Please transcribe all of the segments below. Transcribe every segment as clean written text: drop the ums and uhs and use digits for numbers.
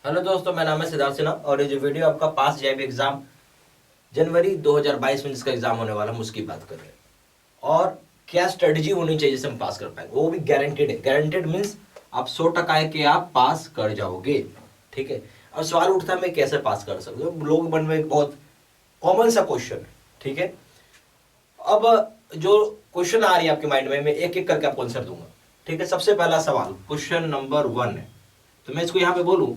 Hello दोस्तों, मेरा नाम है सिद्धार्थ सिन्हा और ये जो वीडियो आपका पास जीआईबी एग्जाम जनवरी 2022 में जिसका एग्जाम होने वाला है उसकी बात कर रहे हैं। और क्या स्ट्रेटजी होनी चाहिए जिससे हम पास कर पाएंगे, वो भी गारंटेड है। गारंटेड मीन्स आप 100% है कि आप पास कर जाओगे। ठीक है। अब सवाल उठता है मैं कैसे पास कर सकता हूँ। लोग मन में एक बहुत कॉमन सा क्वेश्चन है। ठीक है। अब जो क्वेश्चन आ रही है आपके माइंड में, मैं एक एक करके आपको आंसर दूंगा। ठीक है। सबसे पहला सवाल क्वेश्चन नंबर 1 है, तो मैं इसको यहाँ पे बोलूं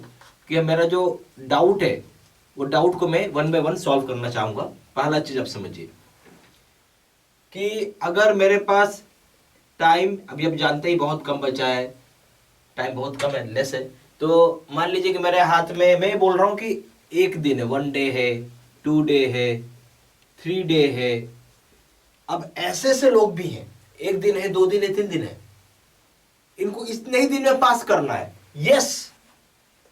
कि मेरा जो डाउट है वो डाउट को मैं 1 बाय 1 सॉल्व करना चाहूंगा। पहला चीज आप समझिए कि अगर मेरे पास टाइम अभी आप जानते ही बहुत कम बचा है, टाइम बहुत कम है, लेस है। तो मान लीजिए कि मेरे हाथ में, मैं बोल रहा हूं कि एक दिन है, 1 डे है, 2 डे है, 3 डे है। अब ऐसे ऐसे लोग भी हैं, एक दिन है, 2 दिन है, 3 दिन है, इनको इतने ही दिन में पास करना है। यस,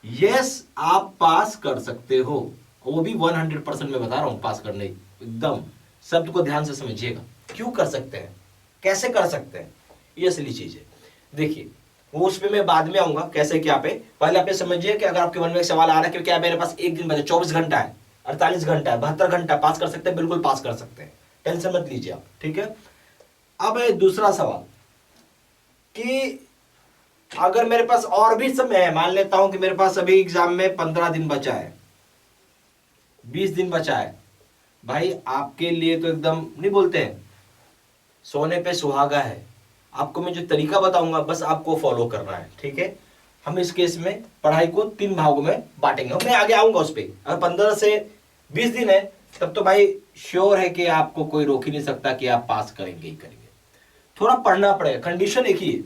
यस, आप पास कर सकते हो। वो भी 100% में बता रहा हूं पास करने, एकदम शब्द को ध्यान से समझिएगा। क्यों कर सकते हैं, कैसे कर सकते हैं, ये असली चीज है। देखिए, वो उस पे मैं बाद में आऊंगा कैसे क्या पे। पहले आप ये समझिए कि अगर आपके मन में एक सवाल आ रहा है कि क्या मेरे पास एक दिन बचा, 24 घंटा है, 48 घंटा है, 72 घंटा, पास कर सकते हैं? बिल्कुल पास कर सकते हैं, टेंशन मत लीजिए आप। ठीक है। अब है दूसरा सवाल कि अगर मेरे पास और भी समय है, मान लेता हूं कि मेरे पास अभी एग्जाम में 15 दिन बचा है, 20 दिन बचा है। भाई आपके लिए तो एकदम नहीं बोलते हैं, सोने पे सुहागा है। आपको मैं जो तरीका बताऊंगा बस आपको फॉलो करना है। ठीक है। हम इस केस में पढ़ाई को 3 भागों में बांटेंगे, मैं आगे आऊंगा उस पर। अगर 15 से 20 दिन है तब तो भाई श्योर है कि आपको कोई रोक ही नहीं सकता कि आप पास करेंगे ही करेंगे। थोड़ा पढ़ना पड़ेगा, कंडीशन एक ही है,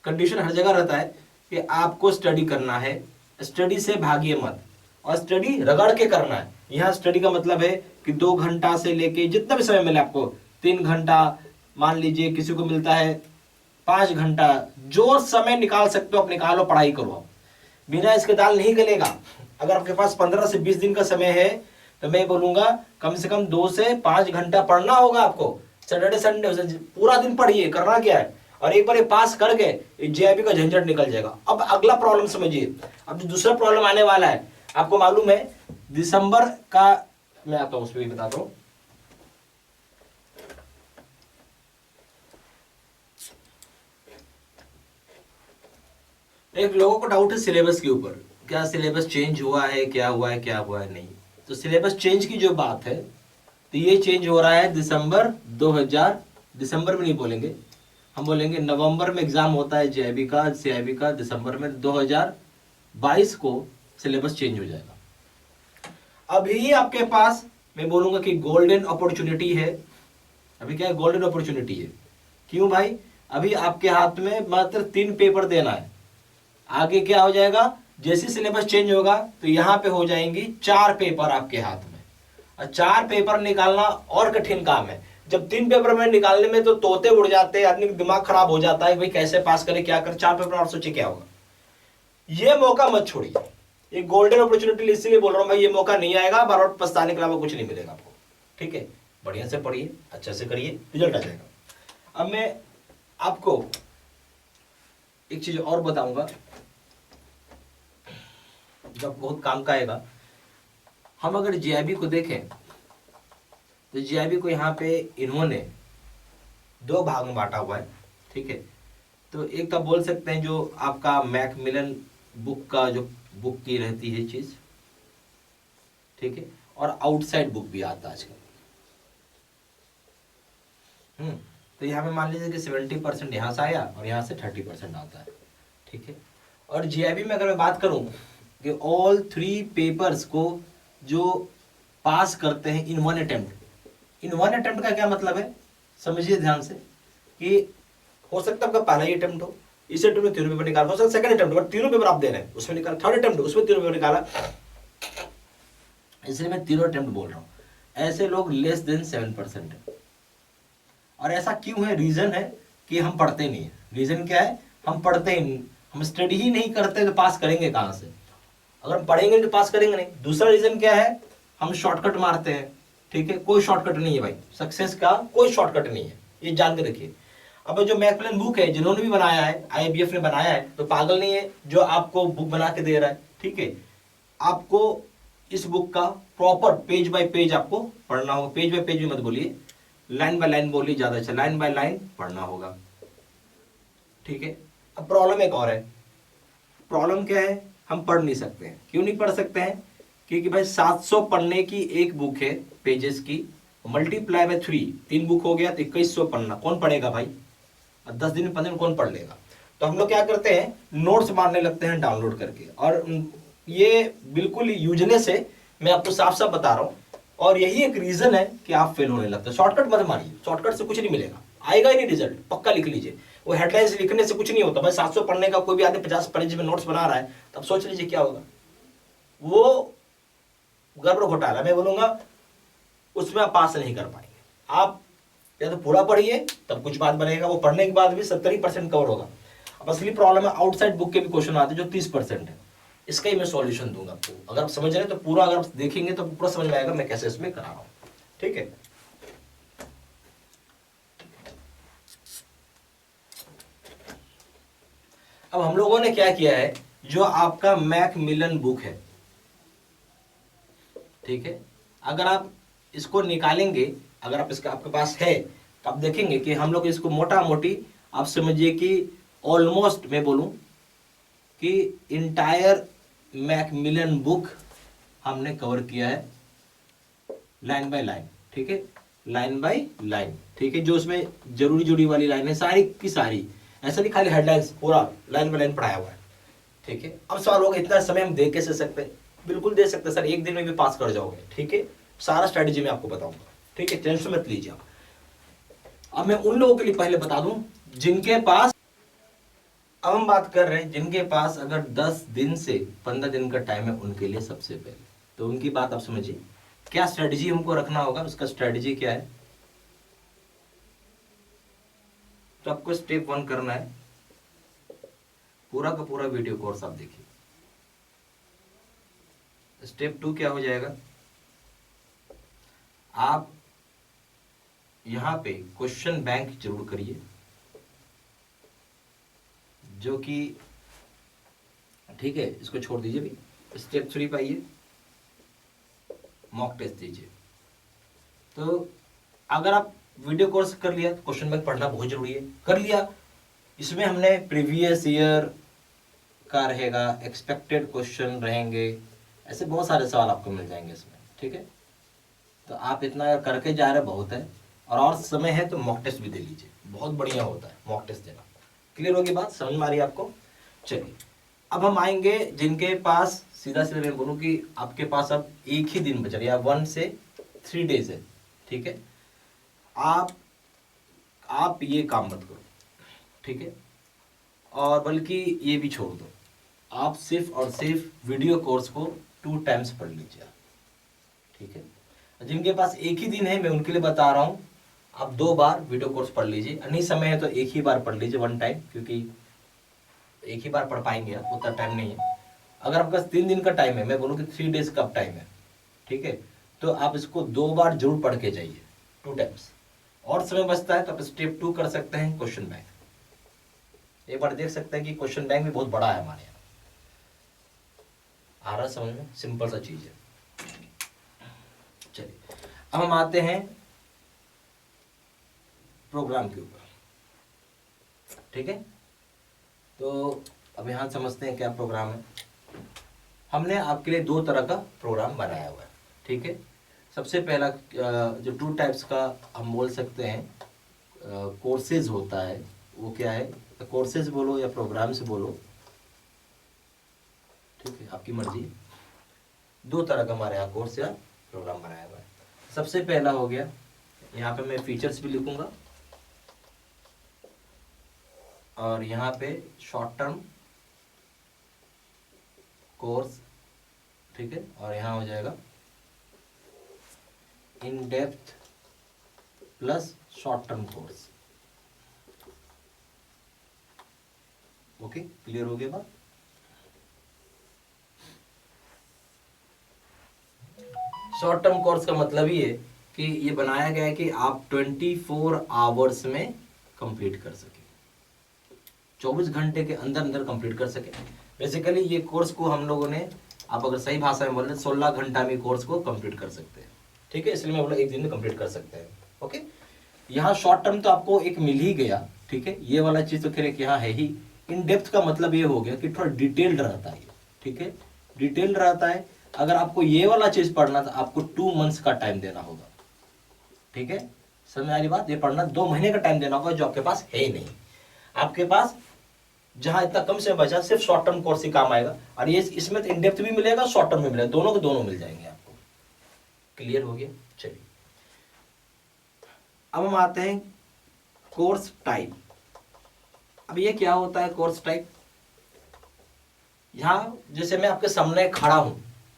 कंडीशन हर जगह रहता है कि आपको स्टडी करना है, स्टडी से भागिए मत, और स्टडी रगड़ के करना है। यहाँ स्टडी का मतलब है कि 2 घंटा से लेके जितना भी समय मिले आपको, 3 घंटा, मान लीजिए किसी को मिलता है 5 घंटा, जो समय निकाल सकते हो आप निकालो, पढ़ाई करो आप। बिना इसके दाल नहीं गलेगा। अगर आपके पास 15 से 20 दिन का समय है तो मैं बोलूंगा कम से कम 2 से 5 घंटा पढ़ना होगा आपको। सैटरडे संडे पूरा दिन पढ़िए, करना क्या है। और एक बार ये पास कर गए, जेआईबी का झंझट निकल जाएगा। अब अगला प्रॉब्लम समझिए। अब जो दूसरा प्रॉब्लम आने वाला है, आपको मालूम है दिसंबर का, मैं आता हूं उस पर भी बताता हूं। एक लोगों को डाउट है सिलेबस के ऊपर, क्या सिलेबस चेंज हुआ है, क्या हुआ है, क्या हुआ है, नहीं। तो सिलेबस चेंज की जो बात है, तो ये चेंज हो रहा है दिसंबर 2000, दिसंबर में नहीं बोलेंगे, हम बोलेंगे नवंबर में एग्जाम होता है जेआईबी का, सीआईबी का। दिसंबर में 2022 को सिलेबस चेंज हो जाएगा। अभी आपके पास मैं बोलूंगा कि गोल्डन अपॉर्चुनिटी है। अभी क्या है, गोल्डन अपॉर्चुनिटी है। क्यों भाई? अभी आपके हाथ में मात्र 3 पेपर देना है। आगे क्या हो जाएगा, जैसे सिलेबस चेंज होगा तो यहां पे हो जाएंगी 4 पेपर आपके हाथ में। और 4 पेपर निकालना और कठिन काम है। जब 3 पेपर में निकालने में तो तोते उड़ जाते हैं, आदमी का दिमाग खराब हो जाता है, भाई कैसे पास करे, क्या करे, 4 पेपर और सोचे क्या होगा। ये मौका मत छोड़िए, ये गोल्डन अपॉर्चुनिटी इसलिए बोल रहा हूं भाई, ये मौका नहीं आएगा, बार बार पछताने के अलावा कुछ नहीं मिलेगा आपको। ठीक है। बढ़िया से पढ़िए, अच्छे से करिए, रिजल्ट आ जाएगा। अब मैं आपको एक चीज और बताऊंगा जो बहुत काम का आएगा। हम अगर जीआईबी को देखें तो जीआईबी को यहाँ पे इन्होंने 2 भाग में बांटा हुआ है। ठीक है। तो एक तो बोल सकते हैं जो आपका मैकमिलन बुक का जो बुक की रहती है चीज, ठीक है, और आउटसाइड बुक भी आता है आजकल। तो यहाँ पे मान लीजिए कि 70% यहाँ से आया और यहाँ से 30% आता है। ठीक है। और जीआईबी में अगर मैं बात करूं कि ऑल 3 पेपर्स को जो पास करते हैं इन 1 अटेम्प्ट। इन 1 अटेम्प्ट का क्या मतलब है, समझिए ध्यान से, कि हो सकता है आपका पहला ही अटेम्प्ट हो, इस अटेम्प्ट में 3 पेपर निकाल, हो सकता है सेकंड अटेम्प्ट में 3 पेपर आप दे रहे हैं उसमें निकाला, थर्ड अटेम्प्ट उसमें 3 पेपर निकाला, इसलिए मैं 3 अटेम्प्ट बोल रहा हूं। ऐसे लोग लेस देन 7% है। और ऐसा क्यों है, रीजन है कि हम पढ़ते नहीं है। रीजन क्या है, हम पढ़ते ही नहीं, हम स्टडी ही नहीं करते तो पास करेंगे कहां से। अगर हम पढ़ेंगे तो पास करेंगे नहीं। दूसरा रीजन क्या है, हम शॉर्टकट मारते हैं। ठीक है। कोई शॉर्टकट नहीं है भाई, सक्सेस का कोई शॉर्टकट नहीं है, ये जान के रखिए। अब जो मैकमिलन बुक है, जिन्होंने भी बनाया है, आईबीएफ ने बनाया है, तो पागल नहीं है जो आपको बुक बना के दे रहा है। ठीक है। आपको इस बुक का प्रॉपर पेज बाय पेज आपको पढ़ना होगा। पेज बाय पेज भी मत बोलिए, लाइन बाय लाइन बोलिए, ज्यादा अच्छा, लाइन बाय लाइन पढ़ना होगा, ठीक है। अब प्रॉब्लम एक और है। प्रॉब्लम क्या है, हम पढ़ नहीं सकते हैं। क्यों नहीं पढ़ सकते हैं? क्योंकि भाई 700 पढ़ने की एक बुक है पेजेस की, मल्टीप्लाई बाय 3, 3 बुक हो गया तो 2100 पढ़ना, कौन पढ़ेगा भाई? 10 दिन 15 दिन कौन पढ़ लेगा? तो हम लोग क्या करते हैं, नोट्स मारने लगते हैं डाउनलोड करके, और ये बिल्कुल यूजलेस है, मैं आपको साफ साफ बता रहा हूँ। और यही एक रीजन है कि आप फेल होने लगते हैं। शॉर्टकट मत मारिए, शॉर्टकट से कुछ नहीं मिलेगा, आएगा ही नहीं रिजल्ट, पक्का लिख लीजिए। वो हेडलाइंस लिखने से कुछ नहीं होता भाई। 700 पढ़ने का कोई भी आदमी 50 पेज में नोट्स बना रहा है, तब सोच लीजिए क्या होगा। वो गड़बड़ घोटाला, मैं बोलूंगा उसमें आप पास नहीं कर पाएंगे। आप या तो पूरा पढ़िए तब कुछ बात बनेगा, वो पढ़ने के बाद भी 70% कवर होगा। अब असली प्रॉब्लम है आउटसाइड बुक के भी क्वेश्चन आते हैं जो 30% है। इसका ही मैं सॉल्यूशन दूंगा आपको। अगर आप समझ रहे हैं तो पूरा, अगर आप देखेंगे तो पूरा समझ में आएगा मैं कैसे इसमें करा रहा हूं, ठीक है। अब हम लोगों ने क्या किया है, जो आपका मैकमिलन बुक है, ठीक है, अगर आप इसको निकालेंगे, अगर आप इसका आपके पास है तो आप देखेंगे कि हम लोग इसको मोटा मोटी आप समझिए कि ऑलमोस्ट मैं बोलूं कि इंटायर मैकमिलन बुक हमने कवर किया है लाइन बाय लाइन, ठीक है, लाइन बाय लाइन, ठीक है। जो उसमें जरूरी जुड़ी वाली लाइन है सारी की सारी, ऐसा नहीं खाली हेडलाइंस, पूरा लाइन बाय लाइन पढ़ाया हुआ है, ठीक है। अब सवाल होगा इतना समय हम दे कैसे सकते हैं? बिल्कुल दे सकते हैं सर, एक दिन में भी पास कर जाओगे, ठीक है। सारा स्ट्रेटेजी मैं आपको बताऊंगा, ठीक है, टेंशन मत लीजिए आप। अब मैं उन लोगों के लिए पहले बता दूं जिनके पास, अब हम बात कर रहे हैं जिनके पास अगर 10 दिन से 15 दिन का टाइम है, उनके लिए सबसे पहले तो उनकी बात आप समझिए। क्या स्ट्रेटेजी हमको रखना होगा, उसका स्ट्रेटेजी क्या है? तो आपको स्टेप 1 करना है, पूरा का पूरा वीडियो कोर्स आप देखिए। स्टेप 2 क्या हो जाएगा, आप यहां पे क्वेश्चन बैंक जरूर करिए, जो कि ठीक है, इसको छोड़ दीजिए भी। स्टेप 3 पे आइए, मॉक टेस्ट दीजिए। तो अगर आप वीडियो कोर्स कर लिया तो क्वेश्चन बैंक पढ़ना बहुत जरूरी है, कर लिया। इसमें हमने प्रीवियस ईयर का रहेगा, एक्सपेक्टेड क्वेश्चन रहेंगे, ऐसे बहुत सारे सवाल आपको मिल जाएंगे इसमें, ठीक है। तो आप इतना करके जा रहे बहुत है, और समय है तो मॉक टेस्ट भी दे लीजिए, बहुत बढ़िया होता है मॉक टेस्ट देना। क्लियर होगी बात, समझ में आ रही है आपको? चलिए अब हम आएंगे जिनके पास, सीधा सीधा मैं बोलूँ कि आपके पास अब एक ही दिन बचा या 1 से 3 डेज है, ठीक है। आप ये काम मत करो, ठीक है, और बल्कि ये भी छोड़ दो। आप सिर्फ और सिर्फ वीडियो कोर्स को 2 टाइम्स पढ़ लीजिए, ठीक है। जिनके पास एक ही दिन है मैं उनके लिए बता रहा हूँ, आप 2 बार वीडियो कोर्स पढ़ लीजिए। नहीं समय है तो एक ही बार पढ़ लीजिए, 1 टाइम, क्योंकि एक ही बार पढ़ पाएंगे आप, उतना टाइम नहीं है। अगर आपके पास 3 दिन का टाइम है, मैं बोलूँ कि 3 डेज का टाइम है, ठीक है, तो आप इसको 2 बार जरूर पढ़ के जाइए, 2 टाइम्स। और समय बचता है तो आप स्टेप 2 कर सकते हैं, क्वेश्चन बैंक। एक बार देख सकते हैं कि क्वेश्चन बैंक भी बहुत बड़ा है हमारे यहाँ, आ रहा समझ में, सिंपल सा चीज है। चलिए अब हम आते हैं प्रोग्राम के ऊपर, ठीक है। तो अब यहाँ समझते हैं क्या प्रोग्राम है। हमने आपके लिए 2 तरह का प्रोग्राम बनाया हुआ है, ठीक है। सबसे पहला जो 2 टाइप्स का हम बोल सकते हैं कोर्सेज होता है, वो क्या है, कोर्सेज बोलो या प्रोग्राम से बोलो, ठीक है, आपकी मर्जी। 2 तरह का हमारे यहाँ कोर्स या प्रोग्राम बनाया हुआ है। सबसे पहला हो गया, यहाँ पे मैं फीचर्स भी लिखूंगा, और यहाँ पे शॉर्ट टर्म कोर्स, ठीक है, और यहाँ हो जाएगा in depth plus short term course. Okay, clear हो गया बात? शॉर्ट टर्म कोर्स का मतलब ये है कि ये बनाया गया है कि आप 24 आवर्स में कंप्लीट कर सके, 24 घंटे के अंदर अंदर कंप्लीट कर सके। बेसिकली ये कोर्स को हम लोगों ने, आप अगर सही भाषा में बोल रहे 16 घंटा में कोर्स को कंप्लीट कर सकते हैं, ठीक है, इसलिए मैं बोला एक दिन में कंप्लीट कर सकते हैं। ओके, यहाँ शॉर्ट टर्म तो आपको एक मिल ही गया, ठीक है, ये वाला चीज तो खैर एक यहाँ है ही। इन डेप्थ का मतलब ये हो गया कि थोड़ा डिटेल्ड रहता है, ठीक है, डिटेल्ड रहता है। अगर आपको ये वाला चीज पढ़ना तो आपको 2 मंथ्स का टाइम देना होगा, ठीक है, समझ आ रही बात, ये पढ़ना 2 महीने का टाइम देना होगा, जो आपके पास है ही नहीं। आपके पास जहां इतना कम से बचा, सिर्फ शॉर्ट टर्म कोर्स ही काम आएगा, और ये इसमें इन डेप्थ भी मिलेगा, शॉर्ट टर्म भी मिलेगा, दोनों के दोनों मिल जाएंगे आपको। क्लियर हो गया? चलिए अब हम आते हैं कोर्स टाइप। अब ये क्या होता है कोर्स टाइप? यहां जैसे मैं आपके सामने खड़ा हूं,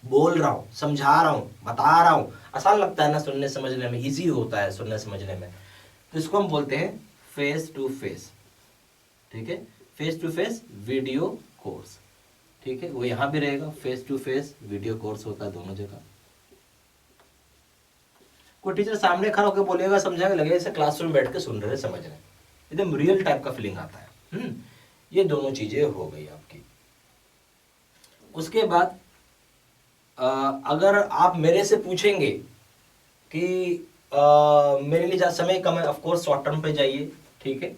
बोल रहा हूं, समझा रहा हूं, बता रहा हूं, आसान लगता है ना सुनने समझने में, इजी होता है सुनने समझने में, तो इसको हम बोलते हैं फेस टू फेस, ठीक है, face to face video course, ठीक है, वो यहां भी रहेगा, face to face video course होता है दोनों जगह। कोई टीचर सामने खड़ा होकर बोलेगा, समझाएगा, लगेगा जैसे क्लासरूम बैठ के सुन रहे, समझ रहे, एकदम रियल टाइप का फीलिंग आता है। ये दोनों चीजें हो गई आपकी। उसके बाद अगर आप मेरे से पूछेंगे कि मेरे लिए ज्यादा समय कम है, ऑफकोर्स शॉर्ट टर्म पे जाइए, ठीक है,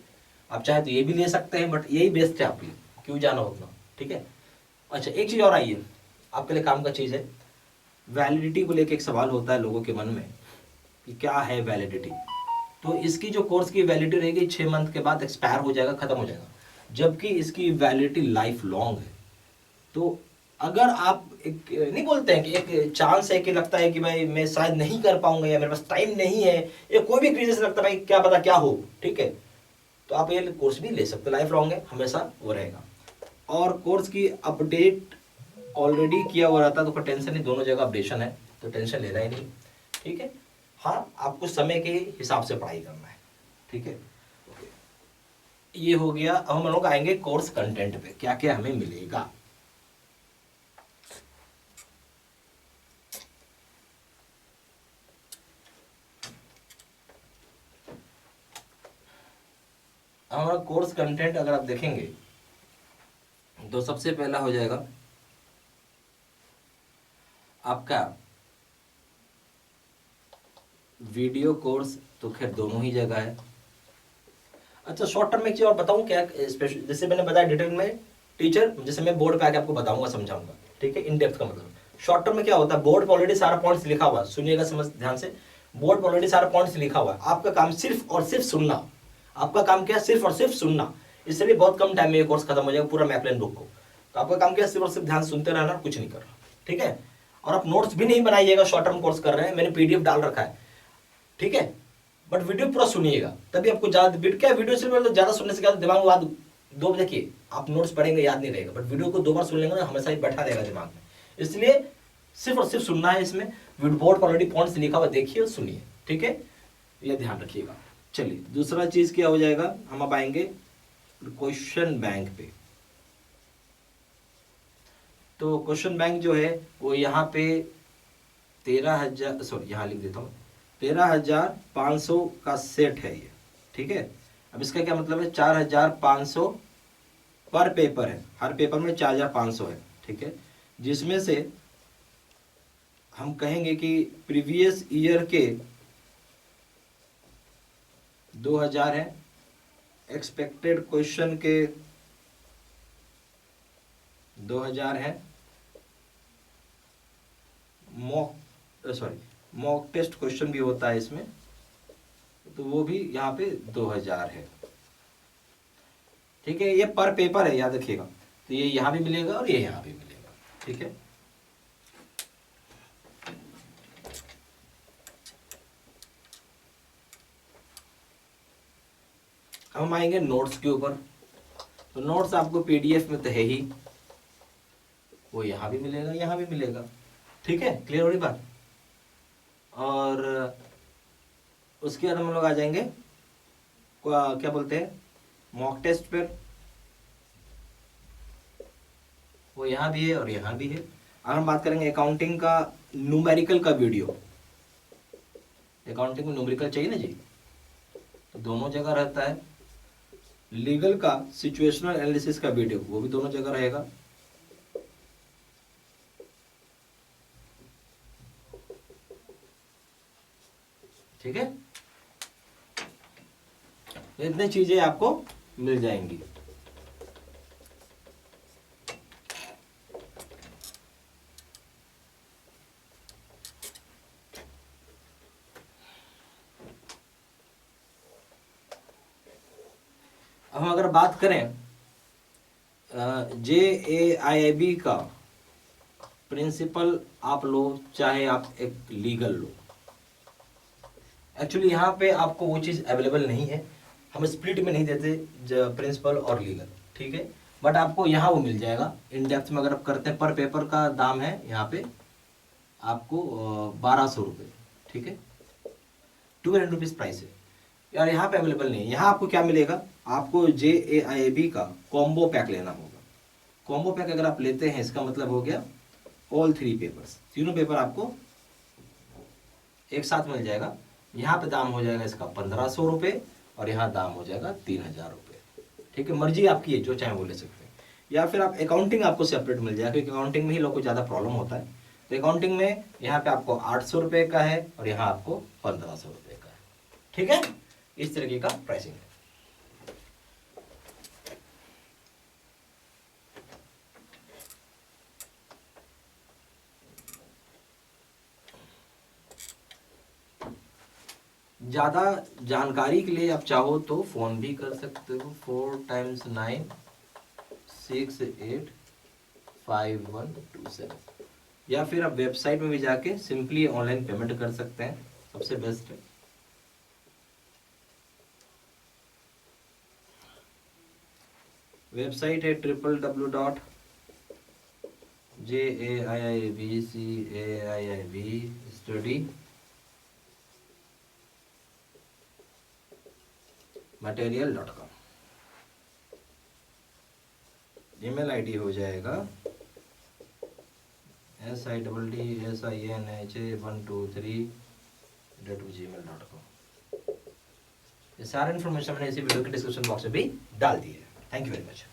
आप चाहे तो ये भी ले सकते हैं, बट यही बेस्ट है आपके लिए, क्यों जाना उतना, ठीक है। अच्छा, एक चीज और आई है आपके लिए काम का चीज है, वैलिडिटी को लेके एक सवाल होता है लोगों के मन में कि क्या है वैलिडिटी। तो इसकी जो कोर्स की वैलिडिटी रहेगी 6 मंथ के बाद एक्सपायर हो जाएगा, खत्म हो जाएगा, जबकि इसकी वैलिडिटी लाइफ लॉन्ग है। तो अगर आप एक नहीं बोलते हैं कि एक चांस है कि लगता है कि भाई मैं शायद नहीं कर पाऊंगा, या मेरे पास टाइम नहीं है, या कोई भी रीजन से लगता है भाई क्या पता क्या हो, ठीक है, तो आप ये कोर्स भी ले सकते हो, लाइफ लॉन्ग है, हमेशा वो रहेगा। और कोर्स की अपडेट ऑलरेडी किया हुआ रहता है, तो कोई टेंशन नहीं, दोनों जगह अपडेशन है, तो टेंशन लेना ही नहीं, ठीक है। हाँ, आपको समय के हिसाब से पढ़ाई करना है, ठीक है। ये हो गया। अब हम लोग आएंगे कोर्स कंटेंट पे, क्या क्या हमें मिलेगा। हमारा कोर्स कंटेंट अगर आप देखेंगे तो सबसे पहला हो जाएगा आपका वीडियो कोर्स, तो खैर दोनों ही जगह है। अच्छा, शॉर्ट टर्म में एक चीज और बताऊं क्या, स्पेशल जैसे मैंने बताया डिटेल में, टीचर जैसे मैं बोर्ड पे आके आपको बताऊंगा, समझाऊंगा, ठीक है, इन डेप्थ का मतलब। शॉर्ट टर्म में क्या होता है, बोर्ड पर ऑलरेडी सारा पॉइंट्स लिखा हुआ है, सुनिएगा समझ ध्यान से, बोर्ड पर ऑलरेडी सारा पॉइंट्स लिखा हुआ है, आपका काम सिर्फ और सिर्फ सुनना, आपका काम क्या है, सिर्फ और सिर्फ सुनना। इसलिए बहुत कम टाइम में ये कोर्स खत्म हो जाएगा, पूरा मैपलाइन बुक को, तो आपका काम क्या है, सिर्फ और सिर्फ ध्यान सुनते रहना, कुछ नहीं करना, ठीक है। और आप नोट्स भी नहीं बनाइएगा, शॉर्ट टर्म कोर्स कर रहे हैं, मैंने पीडीएफ डाल रखा है, ठीक है, बट वीडियो पूरा सुनिएगा, तभी आपको ज्यादा क्या वीडियो से मतलब ज्यादा सुनने से क्या दिमाग में बात दो, देखिए आप नोट्स पढ़ेंगे याद नहीं रहेगा, बट वीडियो को 2 बार सुन लेंगे ना, हमेशा ही बैठा रहेगा दिमाग में। इसलिए सिर्फ और सिर्फ सुनना है, इसमें बोर्ड पर ऑलरेडी पॉइंट्स लिखा हुआ, देखिए और सुनिए, ठीक है, ये ध्यान रखिएगा। चलिए, दूसरा चीज क्या हो जाएगा, हम अब आएंगे क्वेश्चन बैंक पे। तो क्वेश्चन बैंक जो है वो यहाँ पे 13,000, सॉरी यहाँ लिख देता हूँ, 13,500 का सेट है ये, ठीक है। अब इसका क्या मतलब है, 4,500 पर पेपर है, हर पेपर में 4,500 है, ठीक है, जिसमें से हम कहेंगे कि प्रीवियस ईयर के 2,000 है, एक्सपेक्टेड क्वेश्चन के 2,000 है, मॉक टेस्ट क्वेश्चन भी होता है इसमें, तो वो भी यहाँ पे 2,000 है, ठीक है। ये पर पेपर है, याद रखिएगा, तो ये यहाँ भी मिलेगा और ये यहाँ भी मिलेगा, ठीक है। अब हम आएंगे नोट्स के ऊपर। तो नोट्स आपको पीडीएफ में तो है ही, वो यहाँ भी मिलेगा, यहाँ भी मिलेगा, ठीक है, क्लियर हो रही बात। और उसके बाद हम लोग आ जाएंगे क्या बोलते हैं, मॉक टेस्ट पर, वो यहाँ भी है और यहाँ भी है। अगर हम बात करेंगे अकाउंटिंग का न्यूमेरिकल का वीडियो, अकाउंटिंग में न्यूमेरिकल चाहिए ना जी, तो दोनों जगह रहता है। लीगल का सिचुएशनल एनालिसिस का वीडियो, वो भी दोनों जगह रहेगा। ठीक है, इतनी चीजें आपको मिल जाएंगी। अब हम अगर बात करें JAIIB का प्रिंसिपल आप लो चाहे आप एक लीगल लो, एक्चुअली यहाँ पे आपको वो चीज़ अवेलेबल नहीं है, हम स्प्लिट में नहीं देते प्रिंसिपल और लीगल, ठीक है, बट आपको यहाँ वो मिल जाएगा इन डेप्थ में। अगर आप करते हैं पर पेपर का दाम है यहाँ पे आपको 1200 रुपये, ठीक है, 200 रुपीज़ प्राइस है यार, यहाँ पे अवेलेबल नहीं है। यहाँ आपको क्या मिलेगा, आपको JAIIB का कॉम्बो पैक लेना होगा। कॉम्बो पैक अगर आप लेते हैं इसका मतलब हो गया ऑल 3 पेपर्स, तीनों पेपर आपको एक साथ मिल जाएगा। यहाँ पे दाम हो जाएगा इसका 1500 रुपये और यहाँ दाम हो जाएगा 3000 रुपये, ठीक है, मर्जी आपकी है, जो चाहे वो ले सकते हैं। या फिर आप अकाउंटिंग आपको सेपरेट मिल जाएगा, क्योंकि अकाउंटिंग में ही लोग को ज़्यादा प्रॉब्लम होता है। तो अकाउंटिंग में यहाँ पे आपको 800 रुपये का है और यहाँ आपको 1500 रुपये का है, ठीक है, इस तरीके का प्राइसिंग है। ज़्यादा जानकारी के लिए आप चाहो तो फ़ोन भी कर सकते हो, 4 × 9 6 8 5 1 2 7, या फिर आप वेबसाइट में भी जाके सिंपली ऑनलाइन पेमेंट कर सकते हैं, सबसे बेस्ट है। वेबसाइट है www.JAIIBCAIIBstudymaterial.com। ईमेल आईडी हो जाएगा SIDDSINHA123@gmail.com। ये सारा इन्फॉर्मेशन मैंने इसी वीडियो के डिस्क्रिप्शन बॉक्स में भी डाल दी है। Thank you very much.